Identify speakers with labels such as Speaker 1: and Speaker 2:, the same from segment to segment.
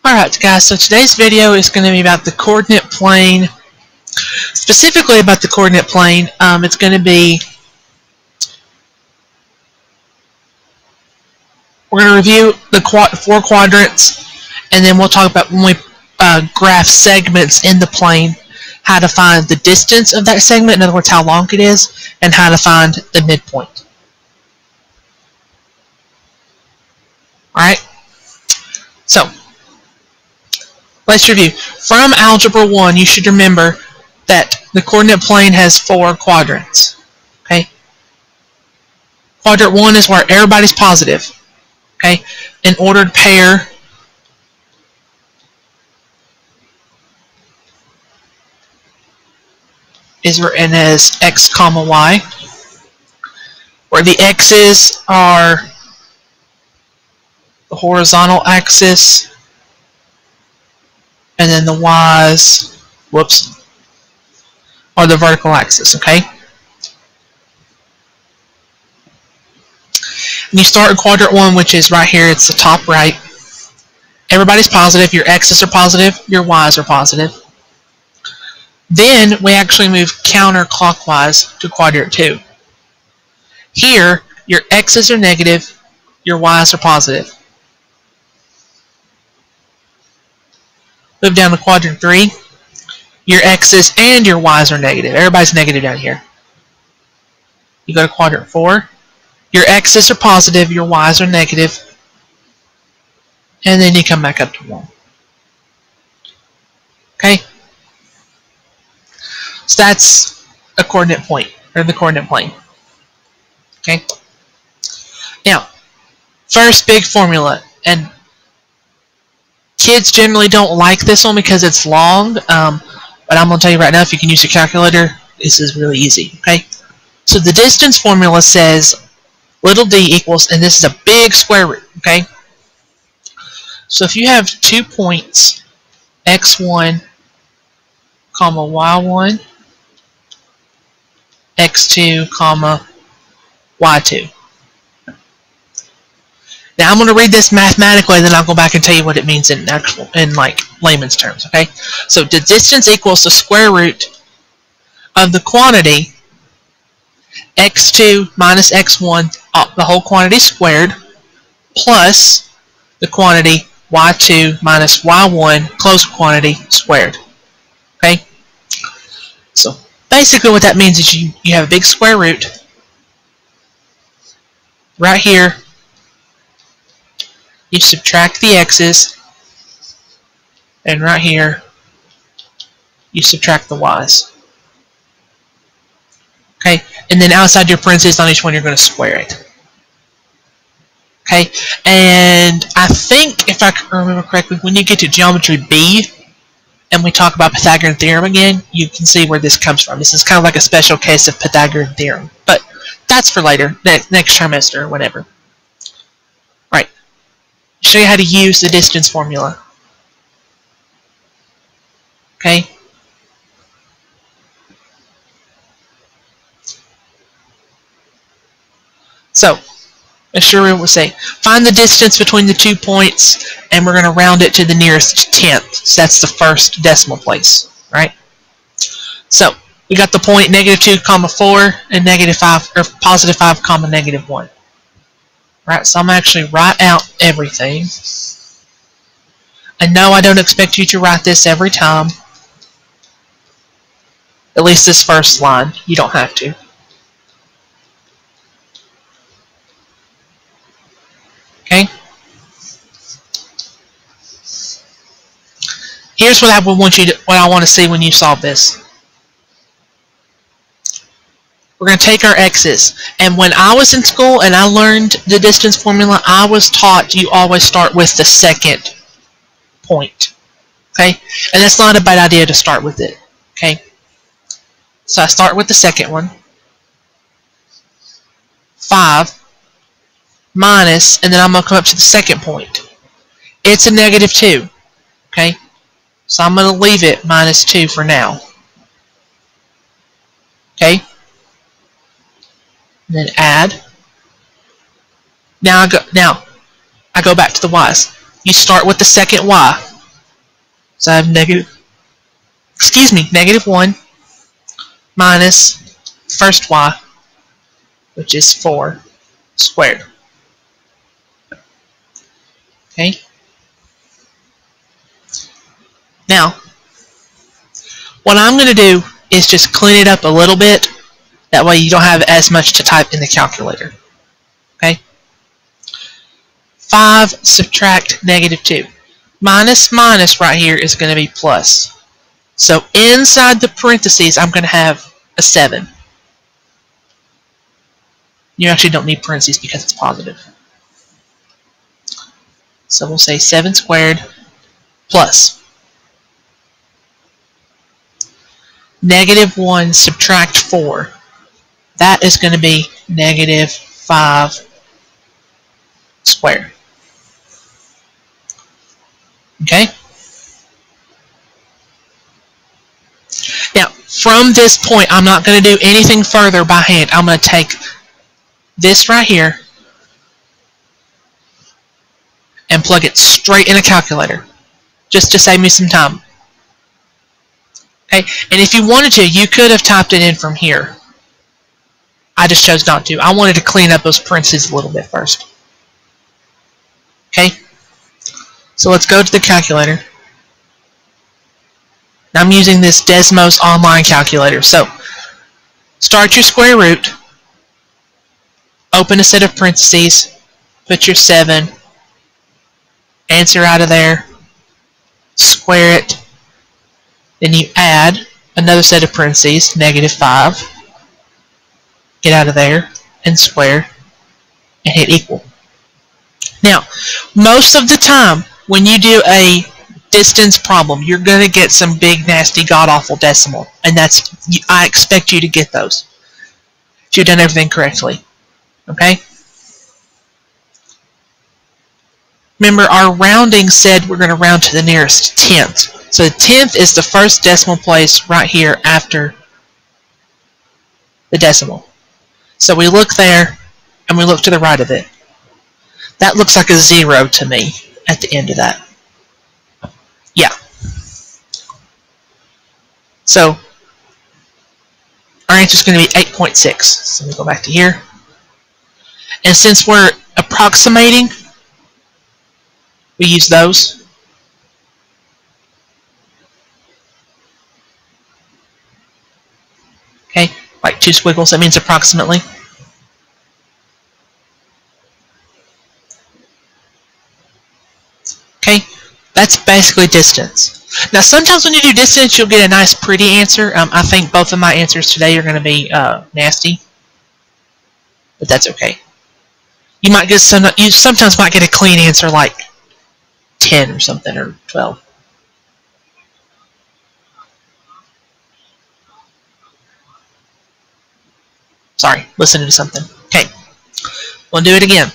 Speaker 1: Alright guys, so today's video is going to be about the coordinate plane. Specifically about the coordinate plane, it's going to be, we're going to review the four quadrants, and then we'll talk about when we graph segments in the plane, how to find the distance of that segment, in other words how long it is, and how to find the midpoint. Alright, so let's review. From Algebra 1, you should remember that the coordinate plane has four quadrants. Okay? Quadrant 1 is where everybody's positive. Okay? An ordered pair is written as x comma y, where the x's are the horizontal axis, and then the y's, are the vertical axis, okay? And you start in quadrant 1, which is right here, it's the top right. Everybody's positive, your x's are positive, your y's are positive. Then we actually move counterclockwise to quadrant 2. Here, your x's are negative, your y's are positive. Move down to quadrant 3. Your x's and your y's are negative. Everybody's negative down here. You go to quadrant 4. Your x's are positive, your y's are negative. And then you come back up to 1. Okay? So that's a coordinate point, or the coordinate plane. Okay? Now, first big formula, and kids generally don't like this one because it's long, but I'm going to tell you right now, if you can use a calculator, this is really easy, okay? So the distance formula says little d equals, and this is a big square root, okay? So if you have 2 points, x1, comma y1, x2, comma y2. Now I'm going to read this mathematically, then I'll go back and tell you what it means in like layman's terms. Okay, so the distance equals the square root of the quantity x2 minus x1, the whole quantity squared, plus the quantity y2 minus y1, closed quantity squared. Okay, so basically what that means is you have a big square root right here. You subtract the x's, and right here you subtract the y's. Okay, and then outside your parentheses on each one you're going to square it. Okay, and I think if I remember correctly, when you get to geometry B and we talk about Pythagorean theorem again, you can see where this comes from. This is kind of like a special case of Pythagorean theorem, but that's for later, next trimester or whatever. Right. Show you how to use the distance formula. Okay? So, as sure will say, find the distance between the 2 points, and we're going to round it to the nearest tenth. So that's the first decimal place, right? So, we got the point -2, 4, and -5, or +5, -1. Right, so I'm actually write out everything. And no, I don't expect you to write this every time. At least this first line. You don't have to. Okay? Here's what I want to see when you solve this. We're going to take our x's, and when I was in school and I learned the distance formula, I was taught you always start with the second point. Okay? And that's not a bad idea to start with it. Okay? So I start with the second one. 5 minus, and then I'm going to come up to the second point. It's a -2. Okay? So I'm going to leave it -2 for now. Okay? And then add. Now I go back to the y's. You start with the second y. So I have negative 1 minus first y, which is 4 squared. Okay. Now, what I'm going to do is just clean it up a little bit. That way you don't have as much to type in the calculator. Okay. 5 subtract negative 2. Minus minus right here is going to be plus. So inside the parentheses, I'm going to have a 7. You actually don't need parentheses because it's positive. So we'll say 7 squared plus negative 1 subtract 4. That is going to be negative 5 squared. Okay? Now, from this point, I'm not going to do anything further by hand. I'm going to take this right here and plug it straight in a calculator, just to save me some time. Okay? And if you wanted to, you could have typed it in from here. I just chose not to. I wanted to clean up those parentheses a little bit first. Okay? So let's go to the calculator. Now I'm using this Desmos online calculator. So start your square root, open a set of parentheses, put your 7, answer out of there, square it, then you add another set of parentheses, negative 5, get out of there, and square, and hit equal. Now, most of the time, when you do a distance problem, you're going to get some big, nasty, god-awful decimal, and I expect you to get those if you've done everything correctly. Okay? Remember, our rounding said we're going to round to the nearest tenth. So the tenth is the first decimal place right here after the decimal. So we look there, and we look to the right of it. That looks like a 0 to me at the end of that. Yeah. So our answer is going to be 8.6. So we go back to here. And since we're approximating, we use those. Okay, like 2 squiggles, that means approximately. Okay, that's basically distance. Now sometimes when you do distance, you'll get a nice pretty answer. I think both of my answers today are going to be nasty, but that's okay. You sometimes might get a clean answer like 10 or something, or 12. Sorry, listening to something. Okay, we'll do it again.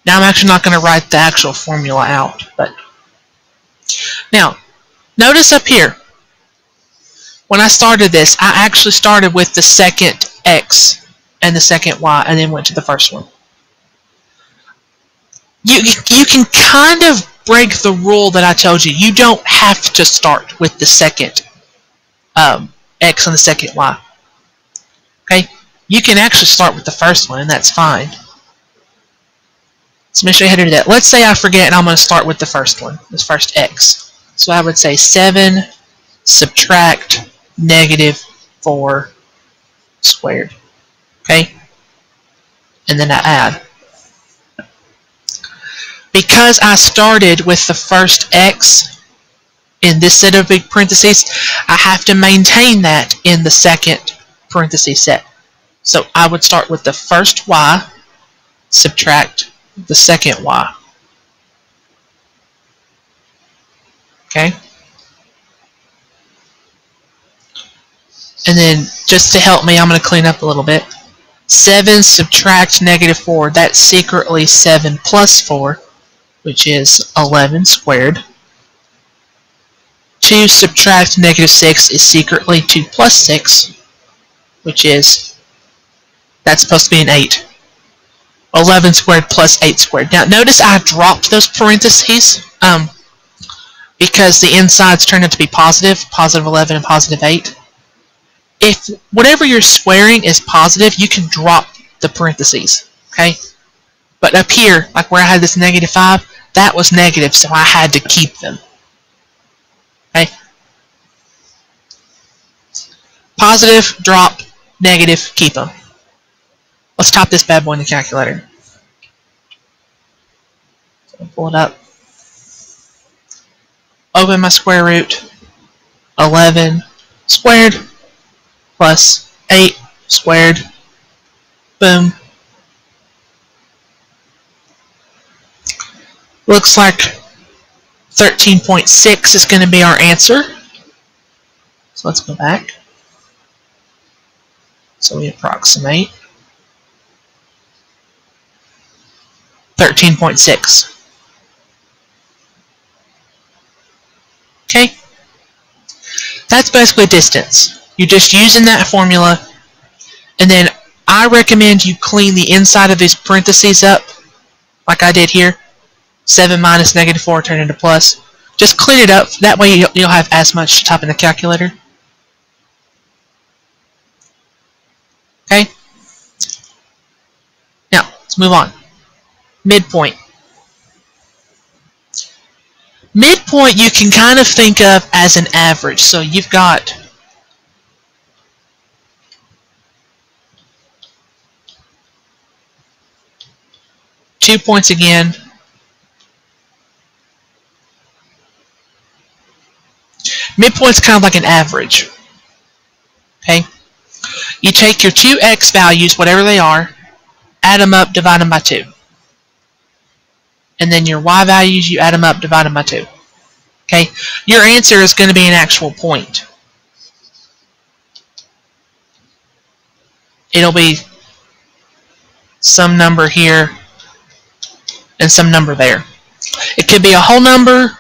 Speaker 1: Now I'm actually not going to write the actual formula out, but now notice up here, when I started this, I actually started with the second x and the second y, and then went to the first one. You can kind of break the rule that I told you. You don't have to start with the second x and the second y. Okay? You can actually start with the first one, and that's fine. So let me show you how to do that. Let's say I forget, and I'm going to start with the first one, this first x. So I would say 7 subtract negative 4 squared. Okay? And then I add. Because I started with the first x in this set of big parentheses, I have to maintain that in the second parenthesis set. So I would start with the first y, subtract the second y. Okay? And then, just to help me, I'm going to clean up a little bit. 7 subtract negative 4, that's secretly 7 plus 4, which is 11 squared. 2 subtract negative 6 is secretly 2 plus 6, which is, that's supposed to be an 8. 11 squared plus 8 squared. Now notice I dropped those parentheses. because the insides turn out to be positive, positive 11 and positive 8. If whatever you're squaring is positive, you can drop the parentheses, okay? But up here, like where I had this negative 5, that was negative, so I had to keep them. Okay? Positive, drop, negative, keep them. Let's type this bad boy in the calculator. So pull it up. Open my square root. 11 squared plus 8 squared. Boom. Looks like 13.6 is going to be our answer. So let's go back. So we approximate 13.6. Okay? That's basically distance. You're just using that formula, and then I recommend you clean the inside of these parentheses up, like I did here. 7 minus negative 4 turn into plus. Just clean it up. That way you'll have as much to type in the calculator. Okay? Now, let's move on. Midpoint. Midpoint you can kind of think of as an average. So you've got two points again. Midpoint's kind of like an average. Okay? You take your two x values, whatever they are, add them up, divide them by 2. And then your y values, you add them up, divide them by 2. Okay? Your answer is going to be an actual point. It'll be some number here and some number there. It could be a whole number,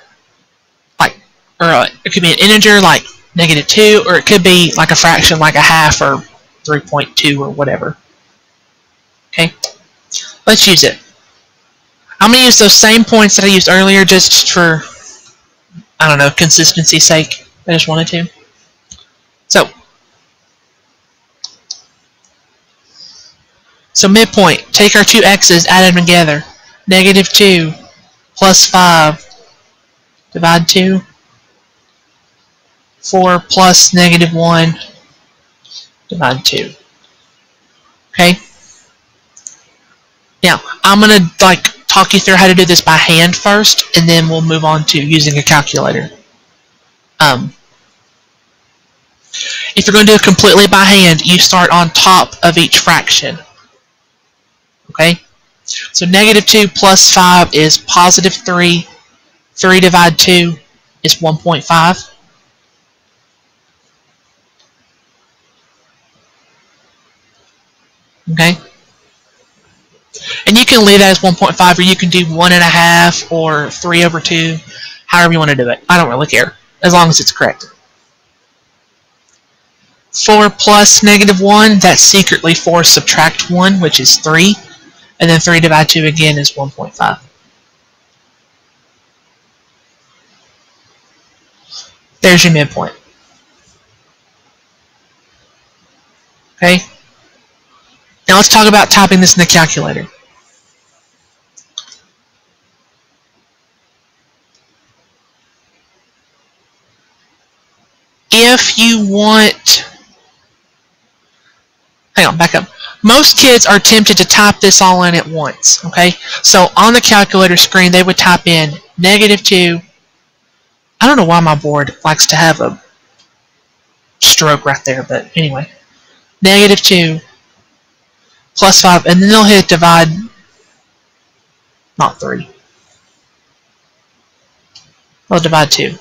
Speaker 1: or it could be an integer like negative 2, or it could be like a fraction like a half or 3.2 or whatever. Okay? Let's use it. I'm going to use those same points that I used earlier just for, I don't know, consistency's sake. I just wanted to. So midpoint, take our two x's, add them together. Negative 2 plus 5, divide 2. 4 plus negative 1, divide 2. Okay? Now, I'm going to talk you through how to do this by hand first, and then we'll move on to using a calculator. If you're going to do it completely by hand, you start on top of each fraction. Okay? So negative 2 plus 5 is positive 3. 3 divided 2 is 1.5. Okay? And you can leave that as 1.5, or you can do 1.5 or 3 over 2, however you want to do it. I don't really care, as long as it's correct. 4 plus negative 1, that's secretly 4 subtract 1, which is 3. And then 3 divided 2 again is 1.5. There's your midpoint. Okay? Now let's talk about typing this in the calculator. If you want... Hang on, back up. Most kids are tempted to type this all in at once, okay? So on the calculator screen, they would type in negative 2. I don't know why my board likes to have a stroke right there, but anyway. Negative 2 plus 5, and then they'll hit divide, not 3. They'll divide 2.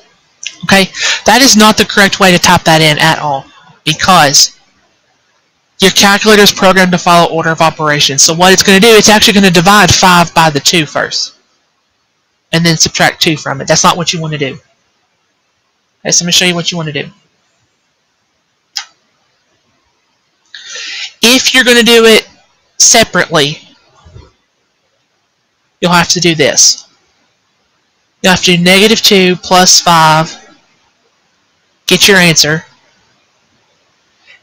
Speaker 1: Okay? That is not the correct way to type that in at all, because your calculator is programmed to follow order of operations. So what it's going to do, it's actually going to divide 5 by the 2 first, and then subtract 2 from it. That's not what you want to do. Okay, so I'm going to show you what you want to do. If you're going to do it separately, you'll have to do this. You have to do -2 plus 5, get your answer,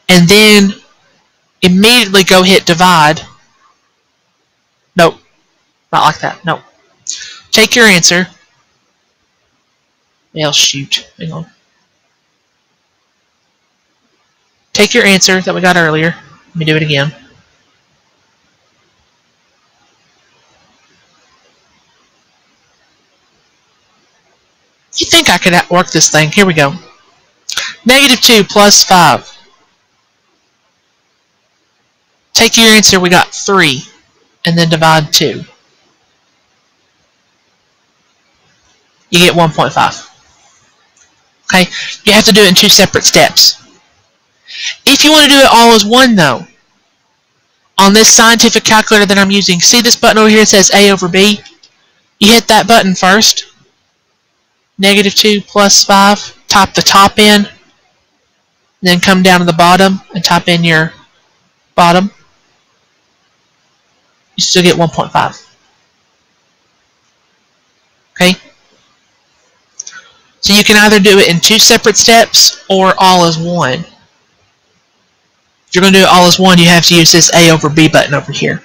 Speaker 1: and then immediately go hit divide. Nope, not like that, nope. Take your answer. Well, shoot, hang on. Take your answer that we got earlier. Let me do it again. You think I could work this thing? Here we go. -2 plus 5. Take your answer, we got 3, and then divide 2. You get 1.5. Okay, you have to do it in 2 separate steps. If you want to do it all as one, though, on this scientific calculator that I'm using, see this button over here that says A over B? You hit that button first. -2 plus 5. Type the top in. Then come down to the bottom and type in your bottom. You still get 1.5. Okay? So you can either do it in 2 separate steps or all as one. If you're going to do it all as one, you have to use this A over B button over here.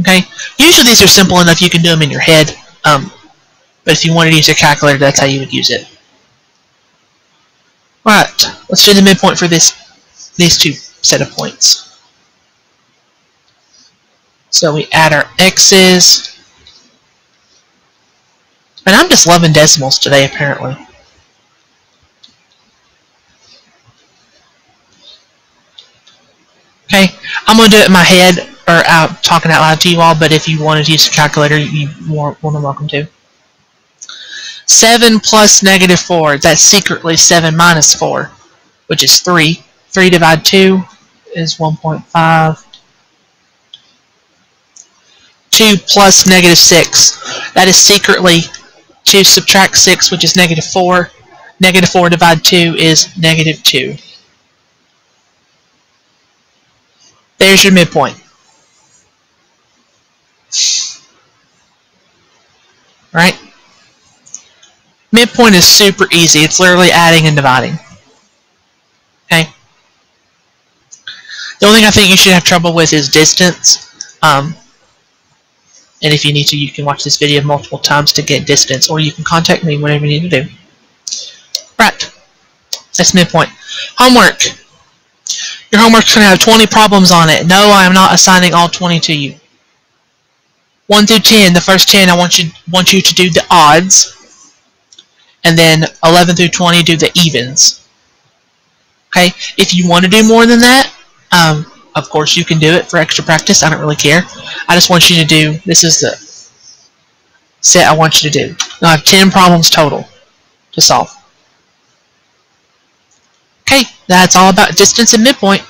Speaker 1: Okay? Usually these are simple enough you can do them in your head. But if you wanted to use a calculator, that's how you would use it. Alright, let's do the midpoint for these 2 set of points. So we add our x's. And I'm just loving decimals today, apparently. Okay, I'm going to do it in my head, or out talking out loud to you all, but if you wanted to use a calculator, you're more than welcome to. 7 plus -4, that's secretly 7 minus 4, which is 3. 3 divided 2 is 1.5. 2 plus -6, that is secretly 2 subtract 6, which is -4. -4 divided 2 is -2. There's your midpoint. Right? Midpoint is super easy. It's literally adding and dividing. Okay? The only thing I think you should have trouble with is distance. And if you need to, you can watch this video multiple times to get distance, or you can contact me whenever you need to do. Right. That's midpoint. Homework. Your homework's going to have 20 problems on it. No, I am not assigning all 20 to you. 1 through 10, the first 10, I want you to do the odds. And then 11 through 20, do the evens. Okay? If you want to do more than that, of course you can do it for extra practice. I don't really care. I just want you to do, this is the set I want you to do. You'll have 10 problems total to solve. Okay, that's all about distance and midpoint.